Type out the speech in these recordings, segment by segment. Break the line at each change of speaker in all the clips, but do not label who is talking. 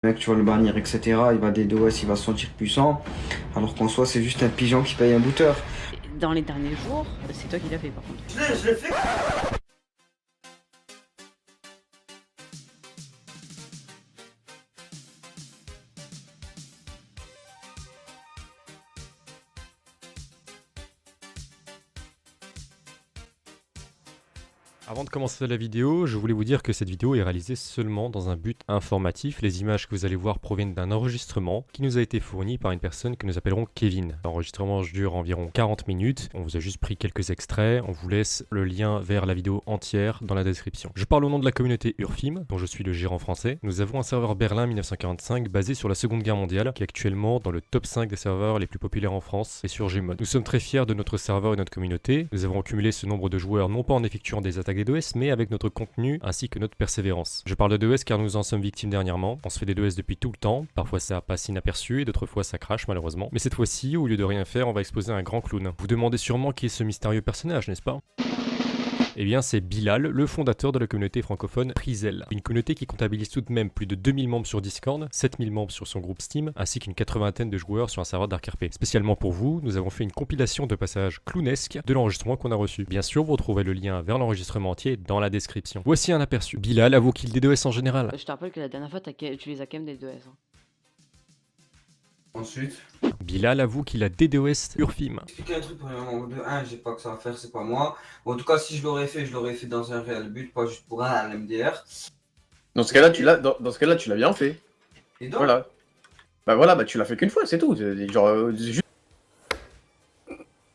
Le mec, tu vas le bannir, etc. Il va DDoS, il va se sentir puissant. Alors qu'en soi, c'est juste un pigeon qui paye un booter.
Dans les derniers jours, c'est toi qui l'as fait par contre.
Je l'ai fait.
Avant de commencer la vidéo, je voulais vous dire que cette vidéo est réalisée seulement dans un but informatif. Les images que vous allez voir proviennent d'un enregistrement qui nous a été fourni par une personne que nous appellerons Kevin. L'enregistrement dure environ 40 minutes. On vous a juste pris quelques extraits. On vous laisse le lien vers la vidéo entière dans la description. Je parle au nom de la communauté Urfim, dont je suis le gérant français. Nous avons un serveur Berlin 1945 basé sur la Seconde Guerre mondiale, qui est actuellement dans le top 5 des serveurs les plus populaires en France et sur Gmod. Nous sommes très fiers de notre serveur et notre communauté. Nous avons accumulé ce nombre de joueurs non pas en effectuant des attaques DDoS, mais avec notre contenu ainsi que notre persévérance. Je parle de DDoS car nous en sommes victimes dernièrement. On se fait des DDoS depuis tout le temps, parfois ça passe inaperçu et d'autres fois ça crache malheureusement. Mais cette fois-ci, au lieu de rien faire, on va exposer un grand clown. Vous demandez sûrement qui est ce mystérieux personnage, n'est-ce pas ? Eh bien, c'est Bilal, le fondateur de la communauté francophone Prizel. Une communauté qui comptabilise tout de même plus de 2000 membres sur Discord, 7000 membres sur son groupe Steam, ainsi qu'une 80aine de joueurs sur un serveur d'ArkRP. Spécialement pour vous, nous avons fait une compilation de passages clownesques de l'enregistrement qu'on a reçu. Bien sûr, vous retrouverez le lien vers l'enregistrement entier dans la description. Voici un aperçu. Bilal avoue qu'il DDoS en général.
Je te rappelle que la dernière fois, tu les as quand même des 2S. Hein.
Ensuite,
Bilal avoue qu'il a DDoS Urfim.
expliquer un truc de 1, j'ai pas que ça à faire, c'est pas moi. Bon, en tout cas, si je l'aurais fait dans un réel but, pas juste pour un MDR.
Dans ce cas-là, dans ce cas-là, tu l'as bien fait.
Et donc,
Voilà, tu l'as fait qu'une fois, c'est tout. Genre, juste...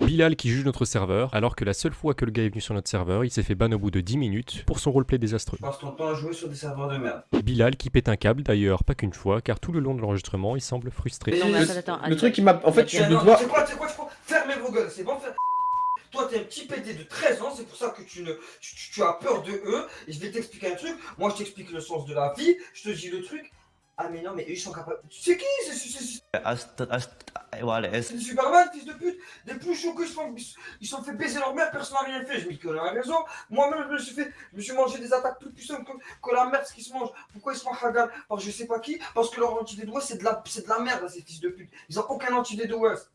Bilal qui juge notre serveur, alors que la seule fois que le gars est venu sur notre serveur, il s'est fait ban au bout de 10 minutes pour son roleplay désastreux.
passe ton temps à jouer sur des serveurs de merde.
Bilal qui pète un câble d'ailleurs, pas qu'une fois, car tout le long de l'enregistrement, il semble frustré.
Mais
Non, mais
Le-
attends,
le truc qui m'a... En fait,
Tiens,
tu
non,
dois...
c'est quoi, fermez vos gueules, c'est bon, Toi, t'es un petit pété de 13 ans, c'est pour ça que tu as peur de eux. Et je vais t'expliquer un truc. Moi, je t'explique le sens de la vie. Je te dis le truc. Ah, mais non, mais eux, ils sont capables. C'est qui? C'est Superman, fils de pute. Des plus chauds que ils sont fait baiser leur mère, personne n'a rien fait. Je me dis que la raison. Moi-même, je me suis mangé des attaques plus puissantes que la merde, ce qu'ils se mangent. Pourquoi ils se font hagal par je sais pas qui? Parce que leur anti-DDoS, c'est de la merde, ces fils de pute. Ils ont aucun anti-DDoS.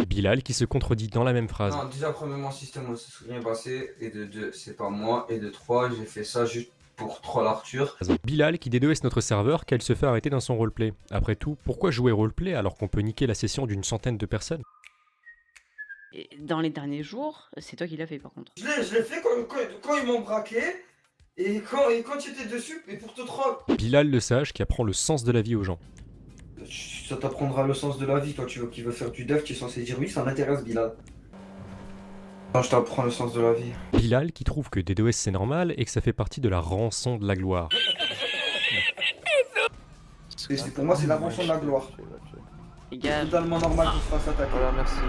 Bilal qui se contredit dans la même phrase.
Non, déjà, premièrement, système, ça s'est bien passé. Et de 2, c'est pas moi. Et de 3, j'ai fait ça juste pour troll Arthur.
Bilal qui DDoS notre serveur car il se fait arrêter dans son roleplay. Après tout, pourquoi jouer roleplay alors qu'on peut niquer la session d'une centaine de personnes?
Et dans les derniers jours, c'est toi qui l'as fait par contre.
Je l'ai fait quand ils m'ont braqué. Et quand tu étais dessus, et pour te troll.
Bilal le sage qui apprend le sens de la vie aux gens.
Ça t'apprendra le sens de la vie quand qui veut faire du dev, tu es censé dire oui, ça m'intéresse, Bilal. Quand je t'apprends le sens de la vie.
Bilal qui trouve que DDoS c'est normal et que ça fait partie de la rançon de la gloire.
Pour moi, c'est l'invention de la gloire.
Les gars,
Totalement normal qu'il se fasse attaquer. Voilà, merci.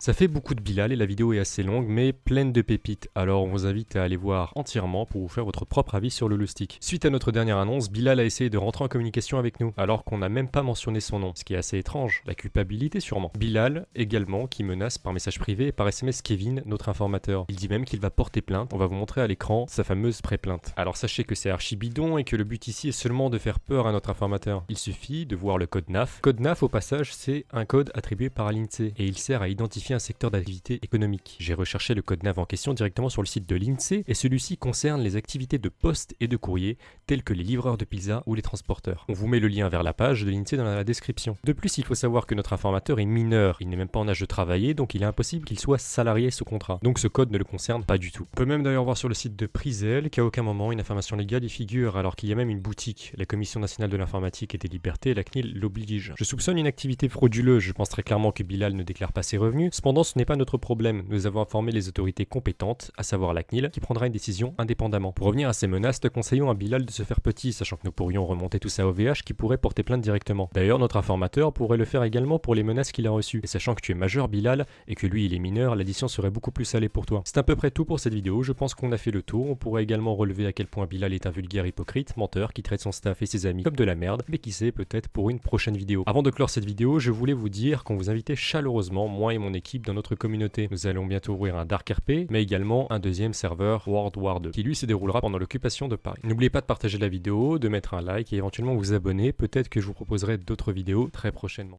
Ça fait beaucoup de Bilal et la vidéo est assez longue mais pleine de pépites, alors on vous invite à aller voir entièrement pour vous faire votre propre avis sur le Lustig. Suite à notre dernière annonce, Bilal a essayé de rentrer en communication avec nous, alors qu'on n'a même pas mentionné son nom, ce qui est assez étrange, la culpabilité sûrement. Bilal également qui menace par message privé et par SMS Kevin, notre informateur. Il dit même qu'il va porter plainte, on va vous montrer à l'écran sa fameuse pré-plainte. Alors sachez que c'est archi bidon et que le but ici est seulement de faire peur à notre informateur. Il suffit de voir le code NAF. Code NAF au passage c'est un code attribué par l'INSEE et il sert à identifier un secteur d'activité économique. J'ai recherché le code NAV en question directement sur le site de l'INSEE et celui-ci concerne les activités de poste et de courrier telles que les livreurs de pizza ou les transporteurs. On vous met le lien vers la page de l'INSEE dans la description. De plus, il faut savoir que notre informateur est mineur, il n'est même pas en âge de travailler donc il est impossible qu'il soit salarié sous contrat. Donc ce code ne le concerne pas du tout. On peut même d'ailleurs voir sur le site de Prizel qu'à aucun moment une information légale y figure alors qu'il y a même une boutique. La Commission nationale de l'informatique et des libertés, la CNIL, l'oblige. Je soupçonne une activité frauduleuse, je pense très clairement que Bilal ne déclare pas ses revenus. Cependant, ce n'est pas notre problème. Nous avons informé les autorités compétentes, à savoir la CNIL, qui prendra une décision indépendamment. Pour revenir à ces menaces, te conseillons à Bilal de se faire petit, sachant que nous pourrions remonter tout ça au VH qui pourrait porter plainte directement. D'ailleurs, notre informateur pourrait le faire également pour les menaces qu'il a reçues. Et sachant que tu es majeur, Bilal, et que lui il est mineur, l'addition serait beaucoup plus salée pour toi. C'est à peu près tout pour cette vidéo, je pense qu'on a fait le tour. On pourrait également relever à quel point Bilal est un vulgaire hypocrite, menteur, qui traite son staff et ses amis comme de la merde, mais qui sait, peut-être pour une prochaine vidéo. Avant de clore cette vidéo, je voulais vous dire qu'on vous invitait chaleureusement, moi et mon équipe, équipe dans notre communauté. Nous allons bientôt ouvrir un Dark RP, mais également un deuxième serveur World War 2, qui lui se déroulera pendant l'occupation de Paris. N'oubliez pas de partager la vidéo, de mettre un like et éventuellement vous abonner. Peut-être que je vous proposerai d'autres vidéos très prochainement.